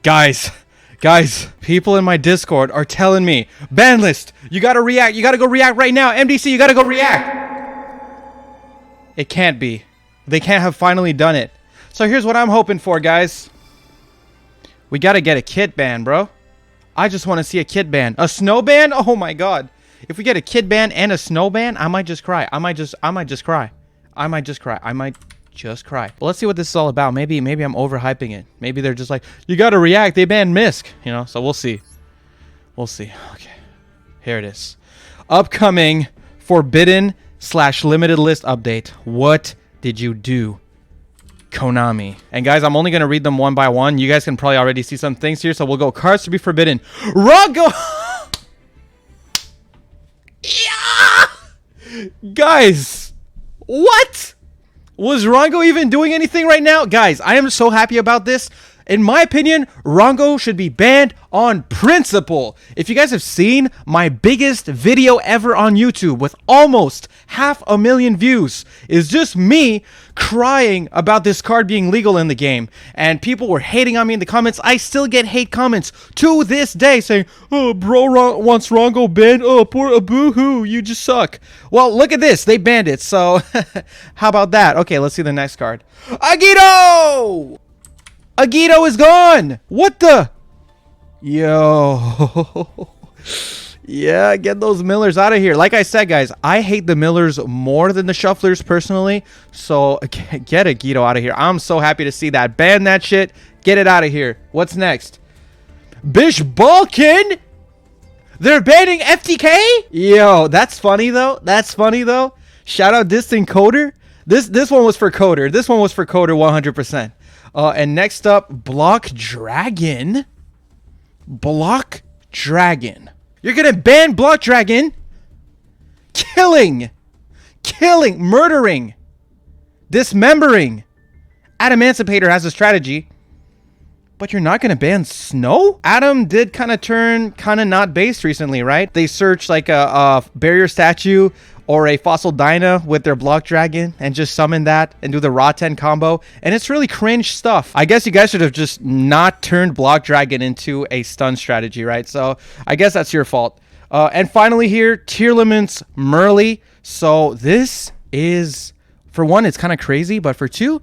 Guys, people in my Discord are telling me, Banlist, you gotta react. You gotta go react right now. MDC, you gotta go react. It can't be. They can't have finally done it. So here's what I'm hoping for, guys. We gotta get a kit ban, bro. I just want to see a kit ban. A snow ban? Oh my god. If we get a kit ban and a snow ban, I might just cry. I might just cry. Well, let's see what this is all about. Maybe I'm overhyping it. Maybe they're just like, you gotta react. They banned Misk, you know. So we'll see. Okay, here it is. Upcoming forbidden/limited list update. What did you do, Konami? And guys, I'm only gonna read them one by one. You guys can probably already see some things here. So we'll go cards to be forbidden. Rango. Yeah! Guys, what? Was Rango even doing anything right now? Guys, I am so happy about this. In my opinion, Rango should be banned on principle. If you guys have seen my biggest video ever on YouTube with almost 500,000 views, is just me crying about this card being legal in the game. And people were hating on me in the comments. I still get hate comments to this day saying, oh, bro wants Rango banned. Oh, poor boo-hoo, you just suck. Well, look at this. They banned it. So how about that? Okay, let's see the next card. Agito! Agito is gone. What the? Yo. Yeah, get those millers out of here. Like I said, guys, I hate the millers more than the shufflers personally. So get Agito out of here. I'm so happy to see that. Ban that shit. Get it out of here. What's next? Bish Balkan? They're banning FTK? Yo, that's funny though. Shout out Distant Coder. This one was for Coder. 100%. And next up, Block Dragon. Block Dragon. You're gonna ban Block Dragon? Killing, murdering, dismembering. Adamancipator has a strategy. But you're not gonna ban Snow? Adam did kind of turn not based recently, right? They searched like a barrier statue or a fossil Dyna with their Block Dragon and just summon that and do the Raw 10 combo. And it's really cringe stuff. I guess you guys should have just not turned Block Dragon into a stun strategy, right? So I guess that's your fault. And finally here, tier limits Merly. So this is, for one, it's kind of crazy, but for two,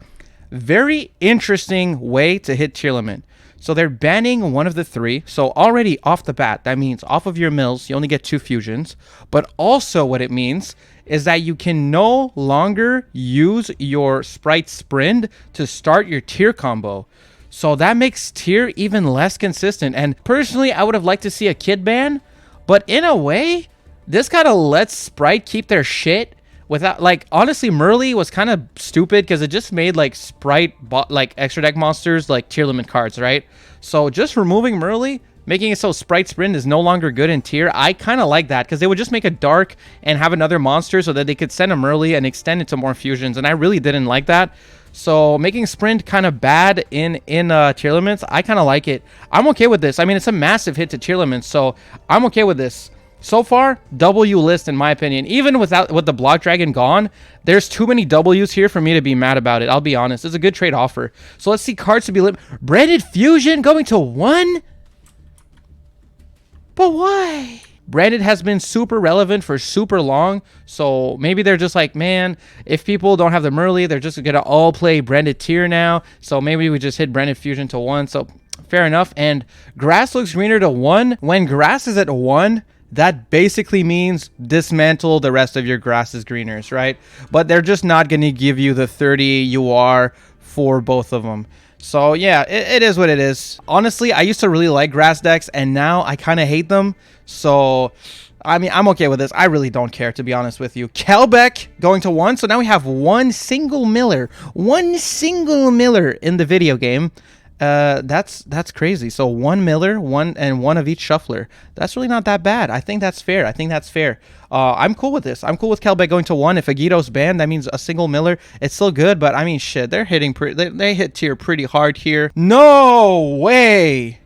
very interesting way to hit tier limit. So they're banning one of the three. So already off the bat, that means off of your mills, you only get 2 fusions. But also what it means is that you can no longer use your Sprite Sprint to start your tier combo. So that makes tier even less consistent. And personally, I would have liked to see a kid ban. But in a way, this kind of lets Sprite keep their shit. Without, like, honestly, Merly was kind of stupid because it just made like Sprite like extra deck monsters like tier limit cards, right? So just removing Merly, making it so Sprite Sprint is no longer good in tier, I kind of like that because they would just make a dark and have another monster so that they could send a Merly and extend it to more fusions, and I really didn't like that. So making Sprint kind of bad in tier limits, I kind of like it. I'm okay with this. I mean, it's a massive hit to tier limits, so I'm okay with this. So far, W list in my opinion. Even with the Block Dragon gone, there's too many W's here for me to be mad about it. I'll be honest. It's a good trade offer. So let's see cards to be lit. Branded Fusion going to 1? But why? Branded has been super relevant for super long. So maybe they're just like, man, if people don't have the Merly, they're just going to all play Branded tier now. So maybe we just hit Branded Fusion to 1. So fair enough. And Grass looks greener to 1. When Grass is at 1... that basically means dismantle the rest of your Grass's greeners, right? But they're just not going to give you the 30 UR for both of them. So yeah, it is what it is. Honestly, I used to really like Grass decks, and now I kind of hate them. So, I mean, I'm okay with this. I really don't care, to be honest with you. Kelbeck going to 1. So now we have one single Miller in the video game. That's crazy. So 1 Miller, one of each shuffler. That's really not that bad. I think that's fair. I'm cool with this. I'm cool with Kelbeck going to 1. If Agito's banned, that means a single Miller. It's still good, but I mean, shit, they're hitting they hit tier pretty hard here. No way.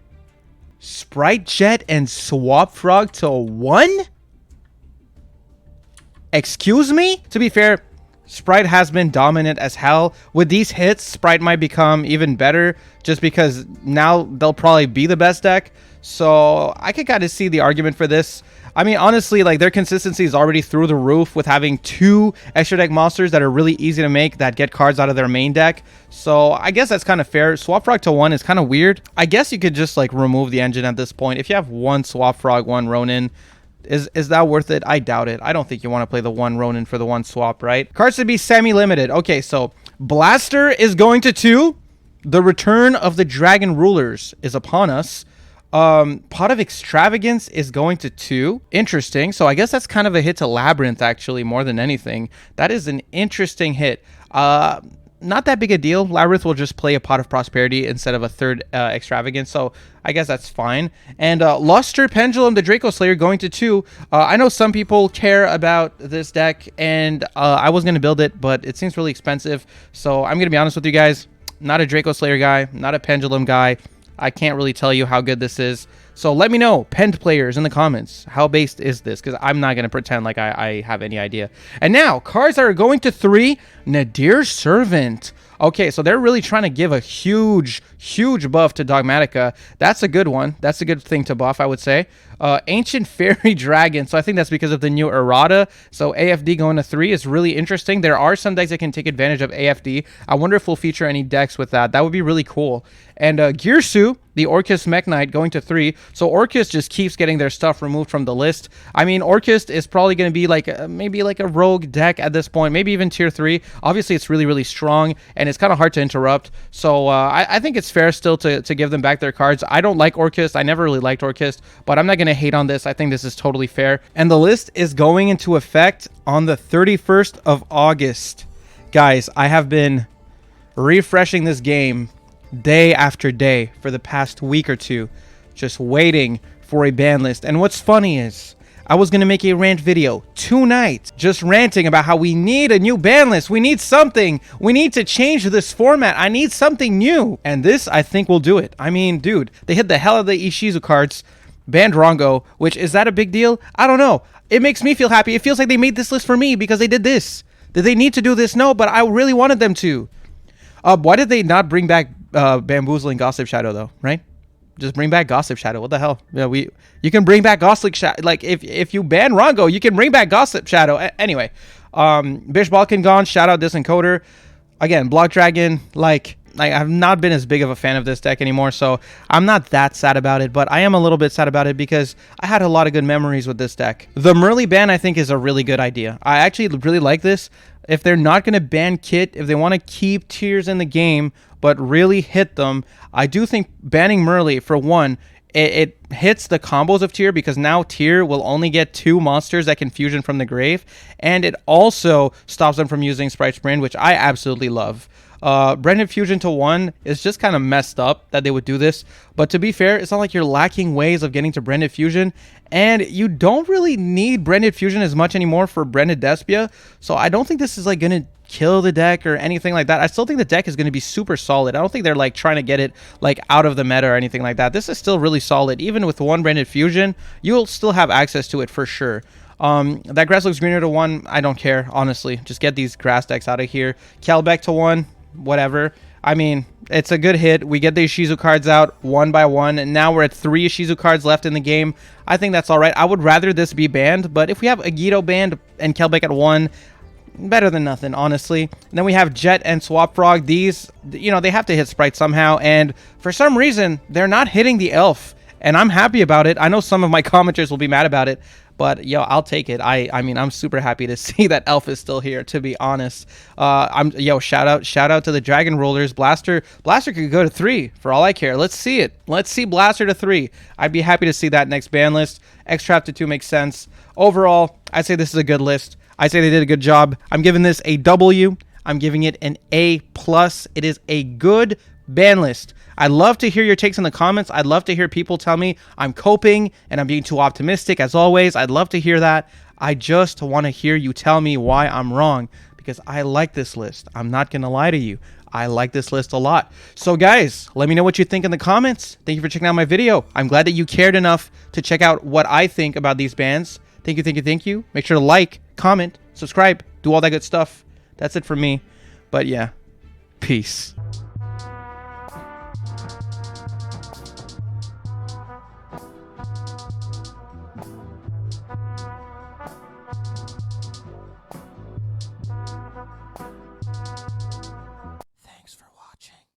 Sprite Jet and Swap Frog to 1? Excuse me? To be fair, Sprite has been dominant as hell. With these hits, Sprite might become even better just because now they'll probably be the best deck. So I could kind of see the argument for this. I mean, honestly, like their consistency is already through the roof with having 2 extra deck monsters that are really easy to make that get cards out of their main deck. So I guess that's kind of fair. Swap Frog to 1 is kind of weird. I guess you could just like remove the engine at this point. If you have 1 Swap Frog, 1 Ronin, is that worth it? I doubt it. I don't think you want to play the 1 Ronin for the 1 swap, right? Cards to be semi-limited. Okay, so Blaster is going to 2. The return of the Dragon Rulers is upon us. Pot of Extravagance is going to 2. Interesting. So I guess that's kind of a hit to Labyrinth, actually, more than anything. That is an interesting hit. Not that big a deal. Labyrinth will just play a Pot of Prosperity instead of a 3rd Extravagance, so I guess that's fine. And Luster Pendulum, the Draco Slayer, going to 2. I know some people care about this deck, and I was going to build it, but it seems really expensive. So I'm going to be honest with you guys. Not a Draco Slayer guy, not a Pendulum guy. I can't really tell you how good this is. So let me know, Pend players, in the comments. How based is this? Because I'm not going to pretend like I have any idea. And now, cards that are going to 3. Nadir Servant. Okay, so they're really trying to give a huge buff to Dogmatica. That's a good one. That's a good thing to buff, I would say. Ancient Fairy Dragon. So I think that's because of the new errata. So AFD going to 3 is really interesting. There are some decks that can take advantage of AFD. I wonder if we'll feature any decks with that. That would be really cool. And Girsu, the Orcust Mech Knight, going to 3. So Orcust just keeps getting their stuff removed from the list. I mean, Orcust is probably going to be like maybe like a rogue deck at this point, maybe even tier 3. Obviously, it's really strong, and it's kind of hard to interrupt. So I think it's fair still to give them back their cards. I don't like Orcust. I never really liked Orcust, but I'm not going to hate on this. I think this is totally fair. And the list is going into effect on the 31st of August. Guys, I have been refreshing this game day after day for the past week or two, just waiting for a ban list. And what's funny is I was going to make a rant video tonight, just ranting about how we need a new ban list. We need something. We need to change this format. I need something new. And this, I think, will do it. I mean, dude, they hit the hell out of the Ishizu cards, banned Rongo, which, is that a big deal? I don't know. It makes me feel happy. It feels like they made this list for me because they did this. Did they need to do this? No, but I really wanted them to. Why did they not bring back Bamboozling Gossip Shadow, though, right? Just bring back Gossip Shadow. What the hell? Yeah, you can bring back Gossip Shadow. Like, if you ban Rongo, you can bring back Gossip Shadow. Anyway, Bish Balkan gone. Shout out Disencoder. Again, Block Dragon, like I've not been as big of a fan of this deck anymore, so I'm not that sad about it, but I am a little bit sad about it because I had a lot of good memories with this deck. The Merly ban, I think, is a really good idea. I actually really like this. If they're not going to ban Kit, if they want to keep tiers in the game, but really hit them, I do think banning Merly, for one, it hits the combos of tier because now tier will only get 2 monsters that can fusion from the grave, and it also stops them from using Sprite's Brand, which I absolutely love. Branded Fusion to 1 is just kind of messed up that they would do this, but to be fair, it's not like you're lacking ways of getting to Branded Fusion, and you don't really need Branded Fusion as much anymore for Branded Despia, so I don't think this is like gonna kill the deck or anything like that. I still think the deck is going to be super solid. I don't think they're like trying to get it like out of the meta or anything like that. This is still really solid. Even with 1 Branded Fusion, you'll still have access to it for sure. That grass looks greener to 1. I don't care, honestly. Just get these grass decks out of here. Kelbeck to 1, whatever. I mean, it's a good hit. We get the Ishizu cards out 1 by 1, and now we're at 3 Ishizu cards left in the game. I think that's all right. I would rather this be banned, but if we have Agito banned and Kelbeck at 1, better than nothing, honestly. And then we have Jet and Swap Frog. These, you know, they have to hit Sprite somehow, and for some reason, they're not hitting the Elf, and I'm happy about it. I know some of my commenters will be mad about it, but yo, I'll take it. I mean, I'm super happy to see that Elf is still here, to be honest. Shout out to the Dragon Rollers. Blaster could go to 3 for all I care. Let's see it. Let's see Blaster to 3. I'd be happy to see that next ban list. X-Trap to 2 makes sense. Overall, I'd say this is a good list. I say they did a good job. I'm giving this a W. I'm giving it an A+. It is a good ban list. I'd love to hear your takes in the comments. I'd love to hear people tell me I'm coping and I'm being too optimistic, as always. I'd love to hear that. I just want to hear you tell me why I'm wrong, because I like this list. I'm not going to lie to you. I like this list a lot. So guys, let me know what you think in the comments. Thank you for checking out my video. I'm glad that you cared enough to check out what I think about these bans. Thank you. Make sure to like, comment, subscribe, do all that good stuff. That's it for me. But yeah, peace.